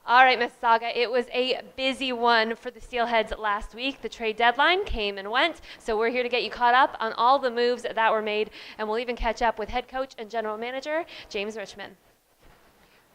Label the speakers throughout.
Speaker 1: All right, Mississauga, it was a busy one for the Steelheads last week. The trade deadline came and went, so we're here to get you caught up on all the moves that were made, and we'll even catch up with head coach and general manager James Richmond.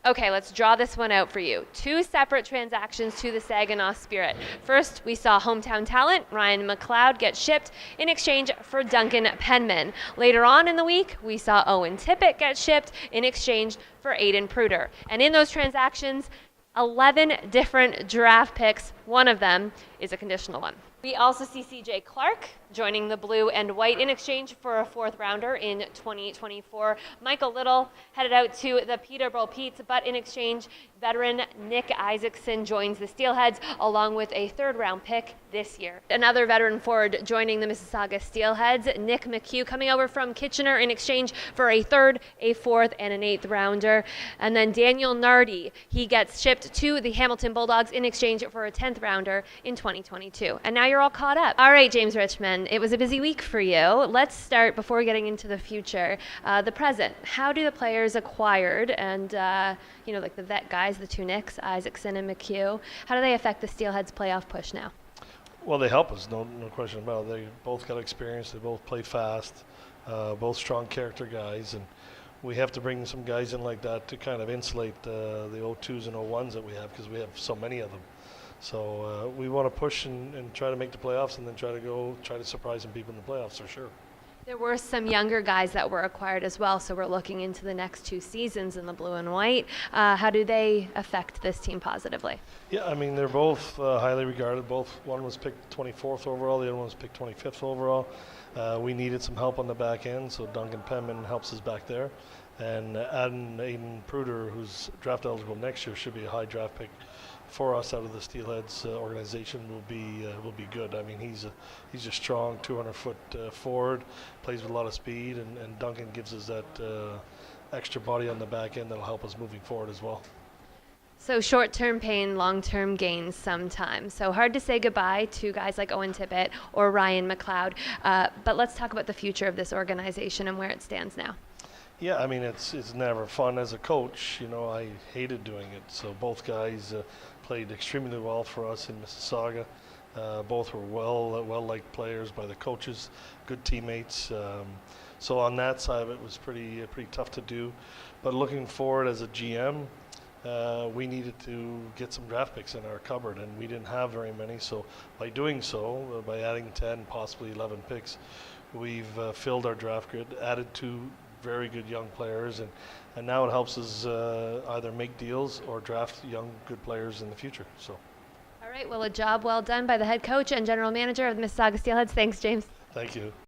Speaker 1: Okay, let's draw this one out for you. Two separate transactions to the Saginaw Spirit. First, we saw hometown talent Ryan McLeod get shipped in exchange for Duncan Penman. Later on in the week, we saw Owen Tippett get shipped in exchange for Aiden Pruder. And in those transactions, 11 different draft picks. One of them is a conditional one. We also see CJ Clark joining the blue and white in exchange for a fourth rounder in 2024. Michael Little headed out to the Peterborough Petes, but in exchange, veteran Nick Isaacson joins the Steelheads along with a third round pick this year. Another veteran forward joining the Mississauga Steelheads, Nick McHugh, coming over from Kitchener in exchange for a third, a fourth, and an eighth rounder. And then Daniel Nardi, he gets shipped to the Hamilton Bulldogs in exchange for a 10th rounder in 2022. And now you're all caught up. All right, James Richmond, it was a busy week for you. Let's start, before getting into the future, the present. How do the players acquired and, like the vet guys, the two Nicks, Isaacson and McHugh, how do they affect the Steelheads' playoff push now?
Speaker 2: Well, they help us, no question about it. They both got experience, they both play fast, both strong character guys, and we have to bring some guys in like that to kind of insulate the 0-2s and 0-1s that we have, because we have so many of them. So we want to push and try to make the playoffs, and then try to surprise some people in the playoffs for sure.
Speaker 1: There were some younger guys that were acquired as well, so we're looking into the next two seasons in the blue and white. How do they affect this team positively?
Speaker 2: Yeah, I mean, they're both highly regarded. One was picked 24th overall, the other one was picked 25th overall. We needed some help on the back end, so Duncan Penman helps us back there. And adding Aiden Pruder, who's draft eligible next year, should be a high draft pick for us out of the Steelheads organization. Will be good. I mean, he's a strong 200-foot forward, plays with a lot of speed, and Duncan gives us that extra body on the back end that'll help us moving forward as well.
Speaker 1: So short-term pain, long-term gains sometimes. So hard to say goodbye to guys like Owen Tippett or Ryan McLeod. But let's talk about the future of this organization and where it stands now.
Speaker 2: Yeah, I mean, it's never fun as a coach. I hated doing it. So both guys played extremely well for us in Mississauga. Both were well-liked players by the coaches, good teammates. So on that side of it was pretty tough to do. But looking forward as a GM, we needed to get some draft picks in our cupboard, and we didn't have very many. So by doing so, by adding 10, possibly 11 picks, we've filled our draft grid, added two very good young players, and now it helps us either make deals or draft young, good players in the future. So.
Speaker 1: All right, well, a job well done by the head coach and general manager of the Mississauga Steelheads. Thanks, James.
Speaker 2: Thank you.